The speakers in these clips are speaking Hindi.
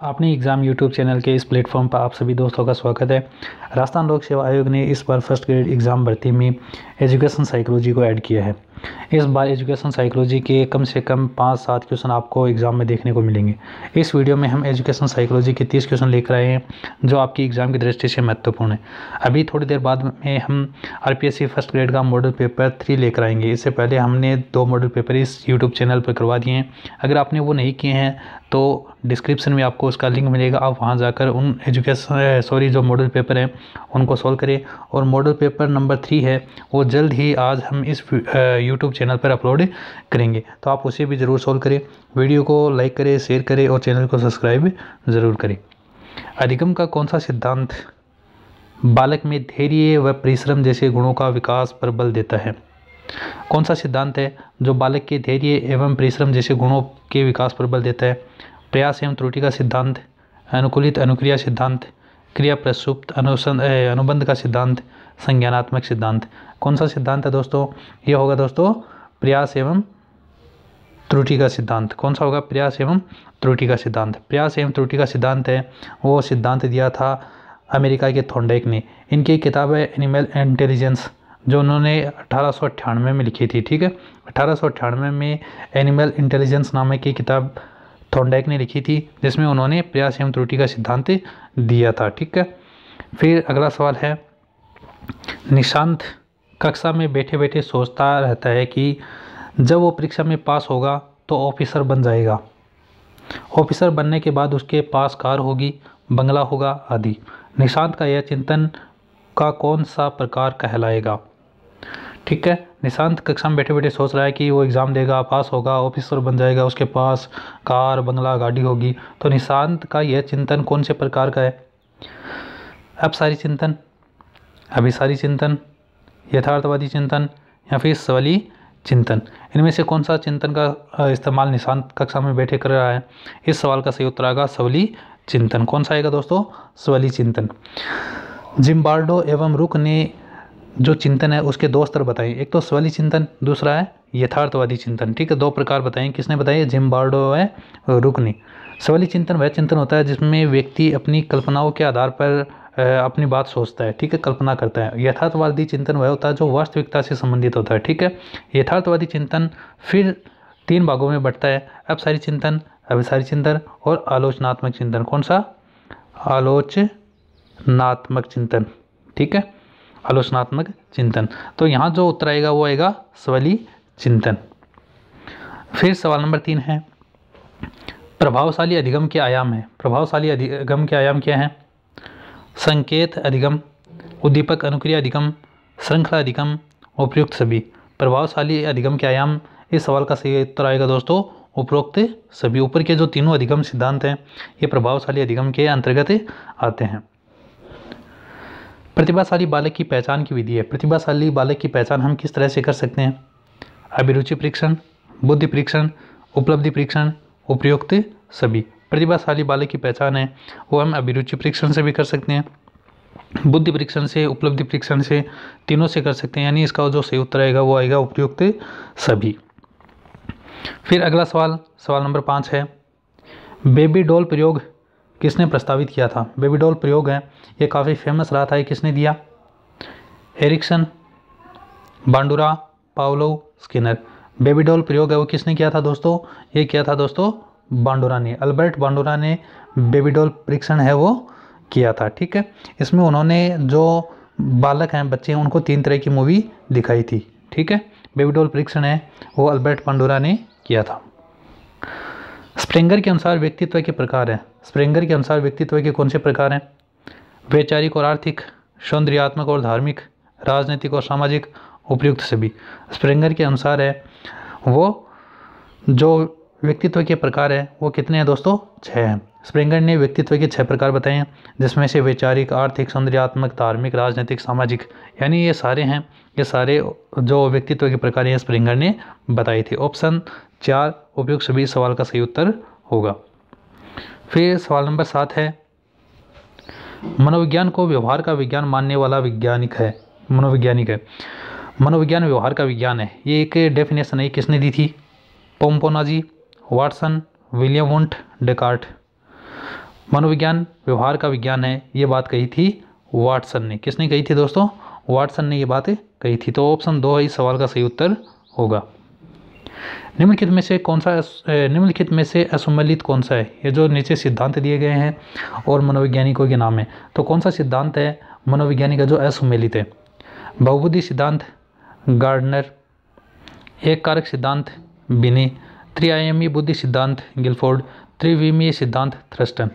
अपने एग्ज़ाम यूट्यूब चैनल के इस प्लेटफॉर्म पर आप सभी दोस्तों का स्वागत है। राजस्थान लोक सेवा आयोग ने इस बार फर्स्ट ग्रेड एग्ज़ाम भर्ती में एजुकेशन साइकोलॉजी को ऐड किया है। इस बार एजुकेशन साइकोलॉजी के कम से कम 5-7 क्वेश्चन आपको एग्ज़ाम में देखने को मिलेंगे। इस वीडियो में हम एजुकेशन साइकोलॉजी के 30 क्वेश्चन लेकर आए हैं जो आपकी एग्ज़ाम की दृष्टि से महत्वपूर्ण है। अभी थोड़ी देर बाद में हम RPSC फर्स्ट ग्रेड का मॉडल पेपर 3 लेकर आएंगे। इससे पहले हमने 2 मॉडल पेपर इस यूट्यूब चैनल पर करवा दिए हैं। अगर आपने वो नहीं किए हैं तो डिस्क्रिप्शन में आपको उसका लिंक मिलेगा, आप वहां जाकर उन जो मॉडल पेपर हैं उनको सॉल्व करें। और मॉडल पेपर नंबर 3 है वो जल्द ही आज हम इस यूट्यूब चैनल पर अपलोड करेंगे, तो आप उसे भी ज़रूर सॉल्व करें। वीडियो को लाइक करें, शेयर करें और चैनल को सब्सक्राइब ज़रूर करें। अधिगम का कौन सा सिद्धांत बालक में धैर्य व परिश्रम जैसे गुणों का विकास पर बल देता है? कौन सा सिद्धांत है जो बालक के धैर्य एवं परिश्रम जैसे गुणों के विकास पर बल देता है? प्रयास एवं त्रुटि का सिद्धांत, अनुकूलित अनुक्रिया सिद्धांत, क्रिया प्रसुप्त अनुबंध का सिद्धांत, संज्ञानात्मक सिद्धांत। कौन सा सिद्धांत है दोस्तों? ये होगा दोस्तों प्रयास एवं त्रुटि का सिद्धांत। कौन सा होगा? प्रयास एवं त्रुटि का सिद्धांत। प्रयास एवं त्रुटि का सिद्धांत है वो सिद्धांत दिया था अमेरिका के थॉर्नडाइक ने। इनकी किताब है एनिमल इंटेलिजेंस, जो उन्होंने 1898 में लिखी थी। ठीक है, 1898 में एनिमल इंटेलिजेंस नामक की किताब थॉर्नडाइक ने लिखी थी, जिसमें उन्होंने प्रयास एवं त्रुटि का सिद्धांत दिया था। ठीक है, फिर अगला सवाल है, निशांत कक्षा में बैठे बैठे सोचता रहता है कि जब वो परीक्षा में पास होगा तो ऑफिसर बन जाएगा। ऑफिसर बनने के बाद उसके पास कार होगी, बंगला होगा आदि। निशांत का यह चिंतन का कौन सा प्रकार कहलाएगा? ठीक है, निशांत कक्षा में बैठे बैठे सोच रहा है कि वो एग्ज़ाम देगा, पास होगा, ऑफिसर बन जाएगा, उसके पास कार, बंगला, गाड़ी होगी। तो निशांत का यह चिंतन कौन से प्रकार का है? अपसारी चिंतन, अभिसारी चिंतन, यथार्थवादी चिंतन या फिर सवाली चिंतन। इनमें से कौन सा चिंतन का इस्तेमाल निशांत कक्षा में बैठे कर रहा है? इस सवाल का सही उत्तर आएगा सवाली चिंतन। कौन सा आएगा दोस्तों? सवाली चिंतन। जिम्बार्डो एवं रुक ने जो चिंतन है उसके 2 स्तर बताएं। एक तो सवाली चिंतन, दूसरा है यथार्थवादी चिंतन। ठीक है, 2 प्रकार बताएं। किसने बताए? जिम्बार्डो है रुक ने। सवाली चिंतन वह चिंतन होता है जिसमें व्यक्ति अपनी कल्पनाओं के आधार पर अपनी बात सोचता है। ठीक है, कल्पना करता है। यथार्थवादी चिंतन वह होता है जो वास्तविकता से संबंधित होता है। ठीक है, यथार्थवादी चिंतन फिर 3 भागों में बढ़ता है, अपसारी चिंतन, अभिसारी चिंतन और आलोचनात्मक चिंतन। कौन सा? आलोचनात्मक चिंतन। ठीक है, आलोचनात्मक चिंतन। तो यहाँ जो उत्तर आएगा वो आएगा सवाली चिंतन। फिर सवाल नंबर 3 है, प्रभावशाली अधिगम के आयाम है। प्रभावशाली अधिगम के आयाम क्या है? संकेत अधिगम, उद्दीपक अनुक्रिया अधिगम, श्रृंखला अधिगम, उपयुक्त सभी। प्रभावशाली अधिगम के आयाम, इस सवाल का सही उत्तर आएगा दोस्तों उपरोक्त सभी। ऊपर के जो तीनों अधिगम सिद्धांत हैं ये प्रभावशाली अधिगम के अंतर्गत आते हैं। प्रतिभाशाली बालक की पहचान की विधि है। प्रतिभाशाली बालक की पहचान हम किस तरह से कर सकते हैं? अभिरुचि परीक्षण, बुद्धि परीक्षण, उपलब्धि परीक्षण, उपयुक्त सभी। प्रतिभाशाली बालक की पहचान है वो हम अभिरुचि परीक्षण से भी कर सकते हैं, बुद्धि परीक्षण से, उपलब्धि परीक्षण से, तीनों से कर सकते हैं। यानी इसका जो सही उत्तर आएगा वो आएगा उपयुक्त सभी। फिर अगला सवाल, सवाल नंबर 5 है, बेबी डॉल प्रयोग किसने प्रस्तावित किया था? बेबी डॉल प्रयोग है ये काफ़ी फेमस रहा था। ये किसने दिया? Erikson, Bandura, Pavlov, Skinner. Baby doll प्रयोग है वो किसने किया था दोस्तों? ये किया था दोस्तों बांडुरा ने। अल्बर्ट बांडुरा ने बेबी डॉल परीक्षण है वो किया था। ठीक है, इसमें उन्होंने जो बालक हैं, बच्चे हैं, उनको 3 तरह की मूवी दिखाई थी। ठीक है, बेबी डॉल परीक्षण है वो अल्बर्ट बांडुरा ने किया था। स्प्रेंगर के अनुसार व्यक्तित्व के प्रकार हैं। स्प्रेंगर के अनुसार व्यक्तित्व के कौन से प्रकार हैं? वैचारिक और आर्थिक, सौंदर्यात्मक और धार्मिक, राजनीतिक और सामाजिक, उपयुक्त सभी। स्प्रेंगर के अनुसार है वो जो व्यक्तित्व के प्रकार है वो कितने हैं दोस्तों? 6 हैं। स्प्रेंगर ने व्यक्तित्व के 6 प्रकार बताए हैं, जिसमें से वैचारिक, आर्थिक, सौंदर्यात्मक, धार्मिक, राजनीतिक, सामाजिक, यानी ये सारे हैं। ये सारे जो व्यक्तित्व के प्रकार हैं स्प्रेंगर ने बताए थे। ऑप्शन 4 उपयुक्त सभी सवाल का सही उत्तर होगा। फिर सवाल नंबर 7 है, मनोविज्ञान को व्यवहार का विज्ञान मानने वाला वैज्ञानिक है। मनोवैज्ञानिक है। मनोविज्ञान व्यवहार का विज्ञान है, ये एक डेफिनेशन है, किसने दी थी? पोम्पोनाजी, वाटसन, विलियम वुंट, डेकार्ट। मनोविज्ञान व्यवहार का विज्ञान है, ये बात कही थी वाटसन ने। किसने कही थी दोस्तों? वाटसन ने ये बात कही थी। तो ऑप्शन 2 इस सवाल का सही उत्तर होगा। निम्नलिखित में से असम्मिलित कौन सा है? ये जो नीचे सिद्धांत दिए गए हैं और मनोवैज्ञानिकों के नाम है, तो कौन सा सिद्धांत है मनोवैज्ञानिक का जो असम्मिलित है? बहुबुद्धि सिद्धांत गार्डनर, एक कारक सिद्धांत बिने, त्रिआयामी बुद्धि सिद्धांत गिलफोर्ड, त्रिविमीय सिद्धांत थ्रस्टन।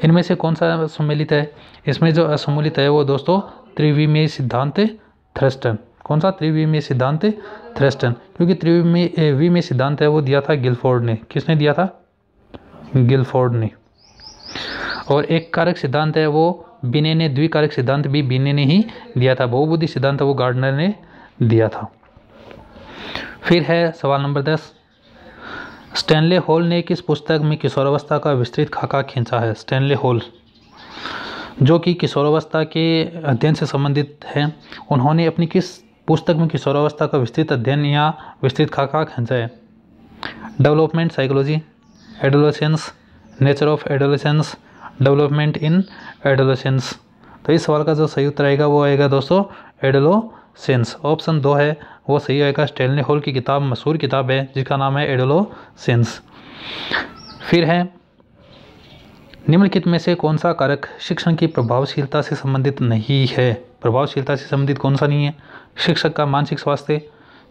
इनमें से कौन सा सम्मिलित है? इसमें जो असम्मिलित है वो दोस्तों त्रिविमीय सिद्धांत थ्रस्टन। कौन सा? त्रिविमीय सिद्धांत थ्रस्टन, क्योंकि त्रिविमीय सिद्धांत है वो दिया था गिलफोर्ड ने। किसने दिया था? गिलफोर्ड ने। और एक कारक सिद्धांत है वो बिने ने, द्विकारक सिद्धांत भी बिने ने ही दिया था। बहुबुद्धि सिद्धांत वो गार्डनर ने दिया था। फिर है सवाल नंबर 10, स्टैनले हॉल ने किस पुस्तक में किशोरावस्था का विस्तृत खाका खींचा है? स्टैनले हॉल जो कि किशोरावस्था के अध्ययन से संबंधित हैं, उन्होंने अपनी किस पुस्तक में किशोरावस्था का विस्तृत अध्ययन या विस्तृत खाका खींचा है? Development psychology, adolescence, nature of adolescence, development in adolescence. तो इस सवाल का जो सही उत्तर आएगा वो आएगा दोस्तों एडोलेसेंस। ऑप्शन 2 है वो सही आएगा। स्टैनले हॉल की किताब मशहूर किताब है जिसका नाम है एडोलेसेंस। फिर है निम्नलिखित में से कौन सा कारक शिक्षण की प्रभावशीलता से संबंधित नहीं है? प्रभावशीलता से संबंधित कौन सा नहीं है? शिक्षक का मानसिक स्वास्थ्य,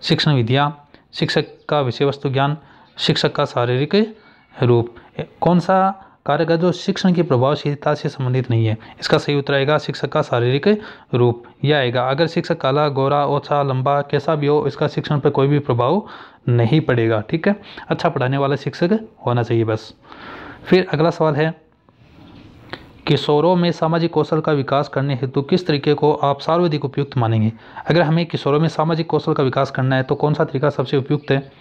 शिक्षण विधियाँ, शिक्षक का विषय वस्तु ज्ञान, शिक्षक का शारीरिक रूप। कौन सा कारक है जो शिक्षण की प्रभावशीलता से संबंधित नहीं है? इसका सही उत्तर आएगा शिक्षक का शारीरिक रूप। यह आएगा अगर शिक्षक काला, गोरा, ओछा, लंबा कैसा भी हो, इसका शिक्षण पर कोई भी प्रभाव नहीं पड़ेगा। ठीक है, अच्छा पढ़ाने वाला शिक्षक होना चाहिए बस। फिर अगला सवाल है, किशोरों में सामाजिक कौशल का विकास करने हेतु किस तरीके को आप सर्वाधिक उपयुक्त मानेंगे? अगर हमें किशोरों में सामाजिक कौशल का विकास करना है तो कौन सा तरीका सबसे उपयुक्त है?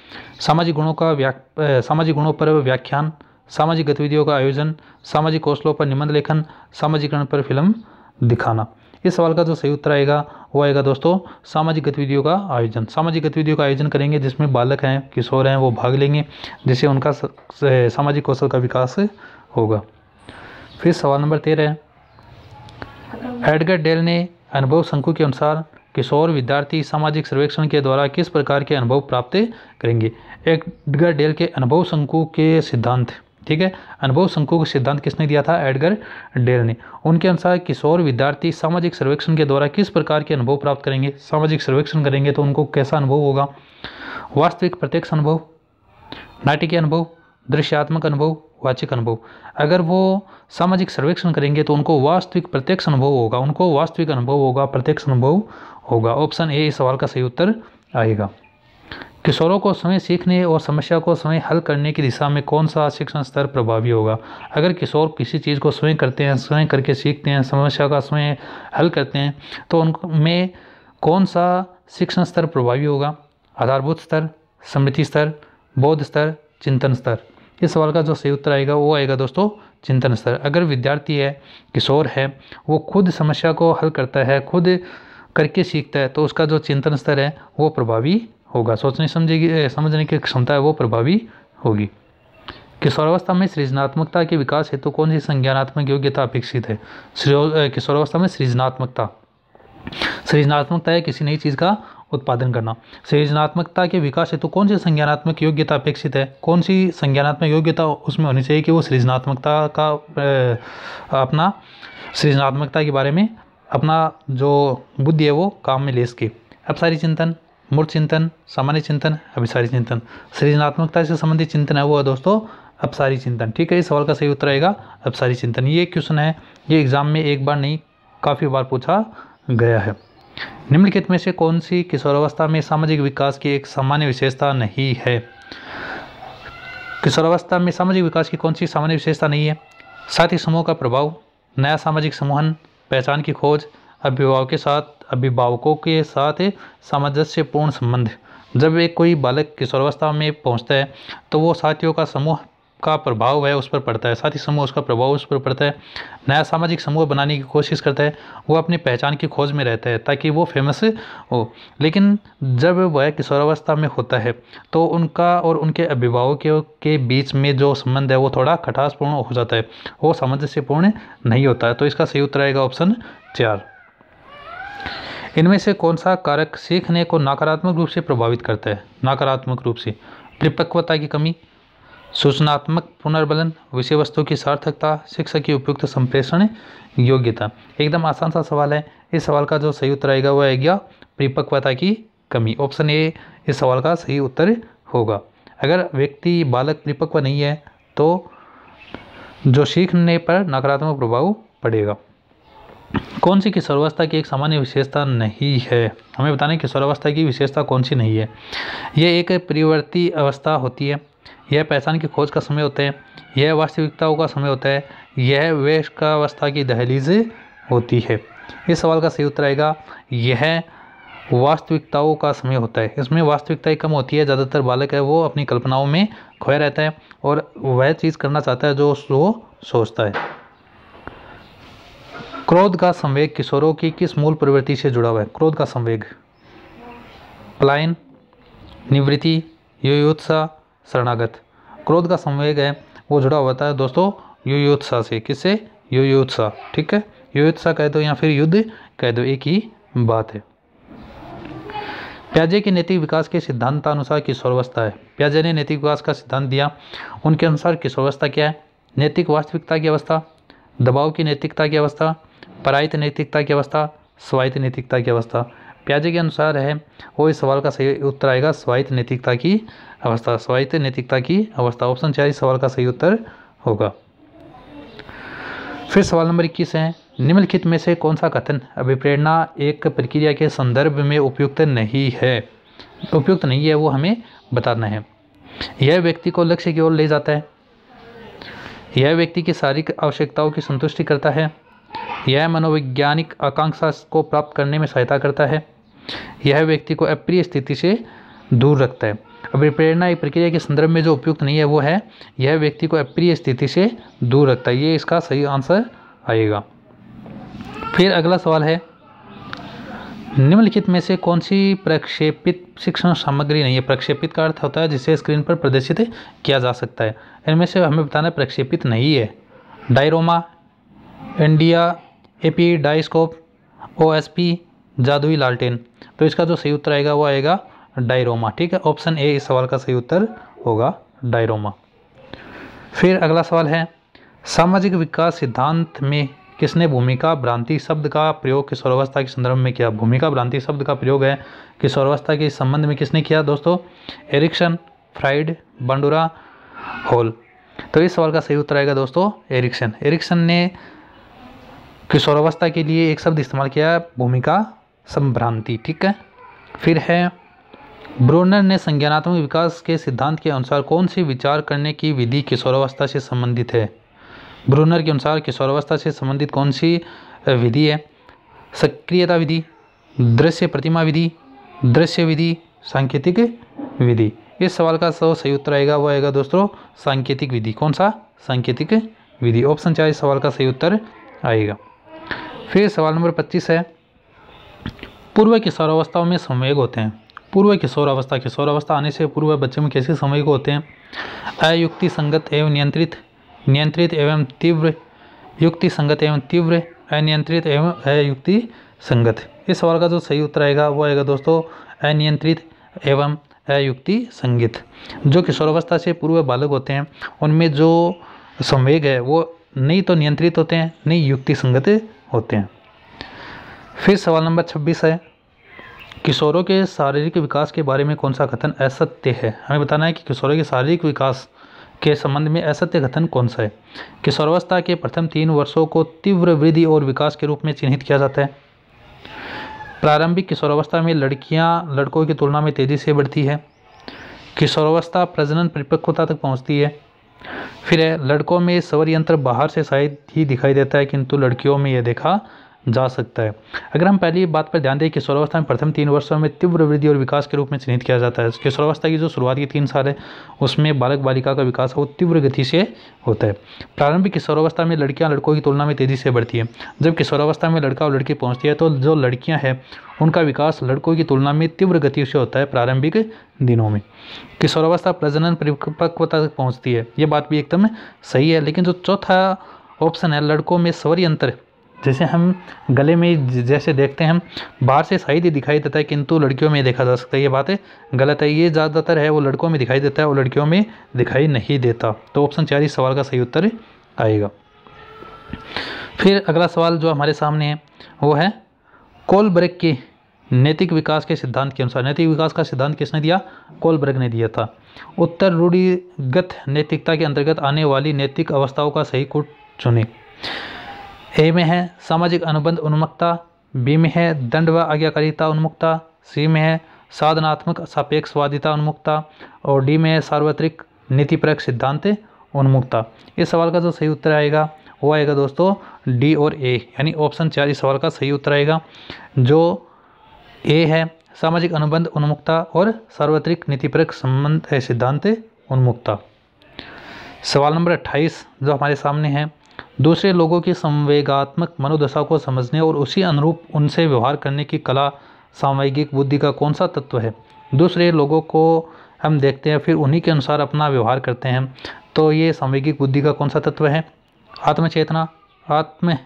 सामाजिक गुणों पर व्याख्यान, सामाजिक गतिविधियों का आयोजन, सामाजिक कौशलों पर निबंध लेखन, सामाजिकरण पर फिल्म दिखाना। इस सवाल का जो सही उत्तर आएगा वो आएगा दोस्तों सामाजिक गतिविधियों का आयोजन। सामाजिक गतिविधियों का आयोजन करेंगे जिसमें बालक हैं, किशोर हैं, वो भाग लेंगे, जिससे उनका सामाजिक कौशल का विकास होगा। फिर सवाल नंबर 13 है, एडगर डेल ने अनुभव शंकु के अनुसार किशोर विद्यार्थी सामाजिक सर्वेक्षण के द्वारा किस प्रकार के अनुभव प्राप्त करेंगे? एडगर डेल के अनुभव शंकु के सिद्धांत, ठीक है, अनुभव शंकु का सिद्धांत किसने दिया था? एडगर डेल ने। उनके अनुसार किशोर विद्यार्थी सामाजिक सर्वेक्षण के द्वारा किस प्रकार के अनुभव प्राप्त करेंगे? सामाजिक सर्वेक्षण करेंगे तो उनको कैसा अनुभव होगा? वास्तविक प्रत्यक्ष अनुभव, नाटकीय अनुभव, दृश्यात्मक अनुभव, वाचिक अनुभव। अगर वो सामाजिक सर्वेक्षण करेंगे तो उनको वास्तविक प्रत्यक्ष अनुभव होगा, उनको वास्तविक अनुभव होगा, प्रत्यक्ष अनुभव होगा। ऑप्शन ए इस सवाल का सही उत्तर आएगा। किशोरों को स्वयं सीखने और समस्या को स्वयं हल करने की दिशा में कौन सा शिक्षण स्तर प्रभावी होगा? अगर किशोर किसी चीज़ को स्वयं करते हैं, स्वयं करके सीखते हैं, समस्या का स्वयं हल करते हैं, तो उनमें कौन सा शिक्षण स्तर प्रभावी होगा? आधारभूत स्तर, स्मृति स्तर, बोध स्तर, चिंतन स्तर। इस सवाल का जो सही उत्तर आएगा वो आएगा दोस्तों चिंतन स्तर। अगर विद्यार्थी है, किशोर है, वो खुद समस्या को हल करता है, खुद करके सीखता है, तो उसका जो चिंतन स्तर है वो प्रभावी होगा, सोचने समझने की क्षमता है वो प्रभावी होगी। किशोरावस्था में सृजनात्मकता के विकास हेतु कौन सी संज्ञानात्मक योग्यता अपेक्षित है? किशोरावस्था में सृजनात्मकता है किसी नई चीज़ का उत्पादन करना। सृजनात्मकता के विकास हेतु कौन सी संज्ञानात्मक योग्यता अपेक्षित है? कौन सी संज्ञानात्मक योग्यता उसमें होनी चाहिए कि वो सृजनात्मकता का अपना सृजनात्मकता के बारे में अपना जो बुद्धि है वो काम में ले सके। अपसारी चिंतन, मूर्त चिंतन, सामान्य चिंतन, अभिसारी चिंतन। सृजनात्मकता से संबंधित चिंतन है वो है दोस्तों अपसारी चिंतन। ठीक है, इस सवाल का सही उत्तर आएगा अपसारी चिंतन। ये क्वेश्चन है, ये एग्जाम में एक बार नहीं काफ़ी बार पूछा गया है। निम्नलिखित में से कौन सी किशोरावस्था में सामाजिक विकास की एक सामान्य विशेषता नहीं है? किशोरावस्था में सामाजिक विकास की कौन सी सामान्य विशेषता नहीं है? साथी समूह का प्रभाव, नया सामाजिक समूहन, पहचान की खोज, अभिभावकों के साथ सामंजस्यपूर्ण संबंध। जब एक कोई बालक किशोरावस्था में पहुंचता है तो वो साथियों का समूह का प्रभाव है उस पर पड़ता है, साथी समूह उसका प्रभाव उस पर पड़ता है। नया सामाजिक समूह बनाने की कोशिश करता है, वो अपनी पहचान की खोज में रहता है ताकि वो फेमस हो। लेकिन जब वह किशोरावस्था में होता है तो उनका और उनके अभिभावकों के बीच में जो संबंध है वो थोड़ा खटासपूर्ण हो जाता है, वो सामंजस्यपूर्ण नहीं होता है। तो इसका सही उत्तर आएगा ऑप्शन 4। इनमें से कौन सा कारक सीखने को नकारात्मक रूप से प्रभावित करता है? नकारात्मक रूप से परिपक्वता की कमी, सूचनात्मक पुनर्बलन, विषय वस्तु की सार्थकता, शिक्षक की उपयुक्त संप्रेषण योग्यता। एकदम आसान सा सवाल है। इस सवाल का जो सही उत्तर आएगा वो आएगा परिपक्वता की कमी। ऑप्शन ए इस सवाल का सही उत्तर होगा। अगर व्यक्ति बालक परिपक्व नहीं है तो जो सीखने पर नकारात्मक प्रभाव पड़ेगा। कौन सी किशोरावस्था की एक सामान्य विशेषता नहीं है? हमें बताना है किशोरावस्था की विशेषता कौन सी नहीं है। यह एक परिवर्ती अवस्था होती है, यह पहचान की खोज का समय होता है, यह वास्तविकताओं का समय होता है, यह वयस्कावस्था की दहलीज होती है। इस सवाल का सही उत्तर आएगा यह वास्तविकताओं का समय होता है। इसमें वास्तविकताएं कम होती है, ज़्यादातर बालक है वो अपनी कल्पनाओं में खोया रहता है और वह चीज़ करना चाहता है जो वो सोचता है। क्रोध का संवेग किशोरों की किस मूल प्रवृत्ति से जुड़ा हुआ है? क्रोध का संवेग पलायन, निवृत्ति, युयुत्सा, शरणागत। क्रोध का संवेग है वो जुड़ा होता है दोस्तों युयुत्सा से। किससे? युयुत्सा। ठीक है, युयुत्सा कह दो या फिर युद्ध कह दो, एक ही बात है। प्याजे के नैतिक विकास के सिद्धांतानुसार किशोरावस्था है। प्याजे ने नैतिक विकास का सिद्धांत दिया, उनके अनुसार किशोरावस्था क्या है? नैतिक वास्तविकता की अवस्था, दबाव की नैतिकता की अवस्था, परायित नैतिकता की अवस्था, स्वायत्त नैतिकता की अवस्था। प्याजे के अनुसार है वो इस सवाल का सही उत्तर आएगा स्वायत्त नैतिकता की अवस्था। स्वायत्त नैतिकता की अवस्था ऑप्शन 4 इस सवाल का सही उत्तर होगा। फिर सवाल नंबर 21 है, निम्नलिखित में से कौन सा कथन अभिप्रेरणा एक प्रक्रिया के संदर्भ में उपयुक्त नहीं है? उपयुक्त नहीं है वो हमें बताना है। यह व्यक्ति को लक्ष्य की ओर ले जाता है, यह व्यक्ति की शारीरिक आवश्यकताओं की संतुष्टि करता है, यह मनोवैज्ञानिक आकांक्षा को प्राप्त करने में सहायता करता है, यह व्यक्ति को अप्रिय स्थिति से दूर रखता है। अभिप्रेरणा एक प्रक्रिया के संदर्भ में जो उपयुक्त नहीं है वो है यह व्यक्ति को अप्रिय स्थिति से दूर रखता है। ये इसका सही आंसर आएगा। फिर अगला सवाल है, निम्नलिखित में से कौन सी प्रक्षेपित शिक्षण सामग्री नहीं है? प्रक्षेपित का अर्थ होता है जिसे स्क्रीन पर प्रदर्शित किया जा सकता है। इनमें से हमें बताना प्रक्षेपित नहीं है। डायरोमा, इंडिया एपी डाइस्कोप, OSP, जादुई लालटेन। तो इसका जो सही उत्तर आएगा वो आएगा डायरोमा। ठीक है, ऑप्शन ए इस सवाल का सही उत्तर होगा डायरोमा। फिर अगला सवाल है, सामाजिक विकास सिद्धांत में किसने भूमिका भ्रांति शब्द का प्रयोग किशोरावस्था के संदर्भ में किया? भूमिका भ्रांति शब्द का प्रयोग है किशोरावस्था के संबंध में किसने किया दोस्तों? Erikson, Freud, Bandura, Hall. तो इस सवाल का सही उत्तर आएगा दोस्तों एरिक्सन। एरिक्सन ने किशोरावस्था के लिए एक शब्द इस्तेमाल किया भूमिका संभ्रांति। ठीक है। फिर है, ब्रूनर ने संज्ञानात्मक विकास के सिद्धांत के अनुसार कौन सी विचार करने की विधि किशोरावस्था से संबंधित है? ब्रूनर के अनुसार किशोरावस्था से संबंधित कौन सी विधि है? सक्रियता विधि, दृश्य प्रतिमा विधि, दृश्य विधि, सांकेतिक विधि। इस सवाल का सही उत्तर आएगा वो आएगा दोस्तों सांकेतिक विधि। कौन सा? सांकेतिक विधि। ऑप्शन 4 इस सवाल का सही उत्तर आएगा। फिर सवाल नंबर 25 है, पूर्व किशोरावस्थाओं में संवेग होते हैं। पूर्व किशोरावस्था, किशोरावस्था आने से पूर्व बच्चे में कैसे संवेग होते हैं? अयुक्ति संगत एवं नियंत्रित, नियंत्रित एवं तीव्र, युक्ति संगत एवं तीव्र, अनियंत्रित एवं अयुक्ति संगत। इस सवाल का जो सही उत्तर आएगा वो आएगा दोस्तों अनियंत्रित एवं अयुक्ति संगत। जो किशोरावस्था से पूर्व बालक होते हैं उनमें जो संवेग है वो नहीं तो नियंत्रित होते हैं नहीं युक्ति संगत होते हैं। फिर सवाल नंबर 26 है, किशोरों के शारीरिक विकास के बारे में कौन सा कथन असत्य है? हमें बताना है कि किशोरों के शारीरिक विकास के संबंध में असत्य कथन कौन सा है? किशोरावस्था के प्रथम 3 वर्षों को तीव्र वृद्धि और विकास के रूप में चिन्हित किया जाता है। प्रारंभिक किशोरावस्था में लड़कियां लड़कों की तुलना में तेजी से बढ़ती है। किशोरावस्था प्रजनन परिपक्वता तक पहुंचती है। फिर है, लड़कों में स्वर यंत्र बाहर से शायद ही दिखाई देता है किंतु लड़कियों में यह देखा जा सकता है। अगर हम पहली बात पर ध्यान दें, किशोरावस्था में प्रथम 3 वर्षों में तीव्र वृद्धि और विकास के रूप में चिन्हित किया जाता है। किशोरावस्था की जो शुरुआती 3 साल है उसमें बालक बालिका का विकास वो तीव्र गति से होता है। प्रारंभिक किशोरावस्था में लड़कियां लड़कों की तुलना में तेजी से बढ़ती है। जब किशोरावस्था में लड़का और लड़की पहुंचती है तो जो लड़कियां हैं उनका विकास लड़कों की तुलना में तीव्र गति से होता है प्रारंभिक दिनों में। किशोरावस्था प्रजनन परिपक्वता तक पहुंचती है, ये बात भी एकदम सही है। लेकिन जो चौथा ऑप्शन है लड़कों में स्वर यंत्र, जैसे हम गले में जैसे देखते हैं, हम बाहर से शायद ही दिखाई देता है किंतु लड़कियों में देखा जा सकता है, ये बात गलत है। ये ज़्यादातर है वो लड़कों में दिखाई देता है और लड़कियों में दिखाई नहीं देता। तो ऑप्शन 4 इस सवाल का सही उत्तर आएगा। फिर अगला सवाल जो हमारे सामने है वो है कोलबर्ग के नैतिक विकास के सिद्धांत के अनुसार, नैतिक विकास का सिद्धांत किसने दिया? कोलबर्ग ने दिया था। उत्तर रूढ़िगत नैतिकता के अंतर्गत आने वाली नैतिक अवस्थाओं का सही कोट चुने। ए में है सामाजिक अनुबंध उन्मुखता, बी में है दंड व आज्ञाकारिता उन्मुखता, सी में है साधनात्मक सापेक्षवादिता उन्मुखता और डी में है सार्वत्रिक नीतिपरक सिद्धांत उन्मुखता। इस सवाल का जो सही उत्तर आएगा वो आएगा दोस्तों डी और ए, यानी ऑप्शन 4 इस सवाल का सही उत्तर आएगा। जो ए है सामाजिक अनुबंध उन्मुखता और सार्वत्रिक नीतिपरक संबंध सिद्धांत उन्मुखता। सवाल नंबर 28 जो हमारे सामने है, दूसरे लोगों की संवेगात्मक मनोदशा को समझने और उसी अनुरूप उनसे व्यवहार करने की कला सामयिक बुद्धि का कौन सा तत्व है? दूसरे लोगों को हम देखते हैं फिर उन्हीं के अनुसार अपना व्यवहार करते हैं, तो ये सामयिक बुद्धि का कौन सा तत्व है? आत्मचेतना, आत्म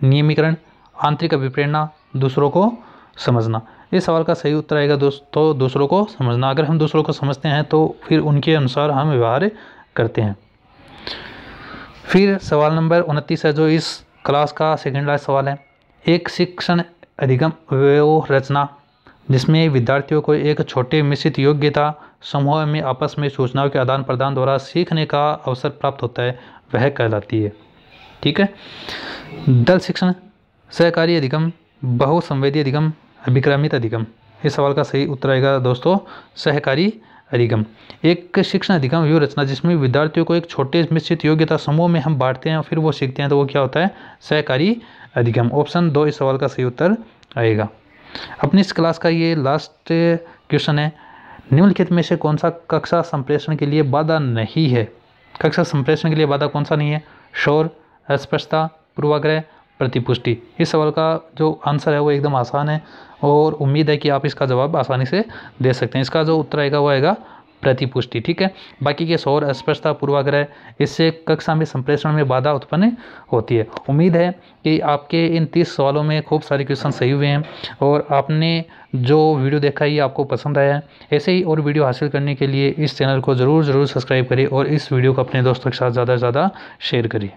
नियमीकरण, आंतरिक अभिप्रेरणा, दूसरों को समझना। इस सवाल का सही उत्तर आएगा दोस्तों दूसरों को समझना। अगर हम दूसरों को समझते हैं तो फिर उनके अनुसार हम व्यवहार करते हैं। फिर सवाल नंबर 29 है जो इस क्लास का सेकंड लास्ट सवाल है। एक शिक्षण अधिगम व्यूहरचना जिसमें विद्यार्थियों को एक छोटे मिश्रित योग्यता समूह में आपस में सूचनाओं के आदान प्रदान द्वारा सीखने का अवसर प्राप्त होता है, वह कहलाती है। ठीक है। दल शिक्षण, सहकारी अधिगम, बहुसंवेदी अधिगम, अभिक्रमित अधिगम। इस सवाल का सही उत्तर आएगा दोस्तों सहकारी अधिगम। एक शिक्षण अधिगम व्यूह रचना जिसमें विद्यार्थियों को एक छोटे मिश्रित योग्यता समूह में हम बांटते हैं और फिर वो सीखते हैं, तो वो क्या होता है? सहकारी अधिगम। ऑप्शन 2 इस सवाल का सही उत्तर आएगा। अपनी इस क्लास का ये लास्ट क्वेश्चन है, निम्नलिखित में से कौन सा कक्षा संप्रेषण के लिए बाधा नहीं है? कक्षा संप्रेषण के लिए बाधा कौन सा नहीं है? शोर, अस्पष्टता, पूर्वाग्रह, प्रतिपुष्टि। इस सवाल का जो आंसर है वो एकदम आसान है और उम्मीद है कि आप इसका जवाब आसानी से दे सकते हैं। इसका जो उत्तर आएगा वो आएगा प्रतिपुष्टि। ठीक है। बाकी के शोर, अस्पष्टता, पूर्वाग्रह, इससे कक्षा में संप्रेषण में बाधा उत्पन्न होती है। उम्मीद है कि आपके इन 30 सवालों में खूब सारे क्वेश्चन सही हुए हैं और आपने जो वीडियो देखा ये आपको पसंद आया है। ऐसे ही और वीडियो हासिल करने के लिए इस चैनल को ज़रूर सब्सक्राइब करें और इस वीडियो को अपने दोस्तों के साथ ज़्यादा से ज़्यादा शेयर करिए।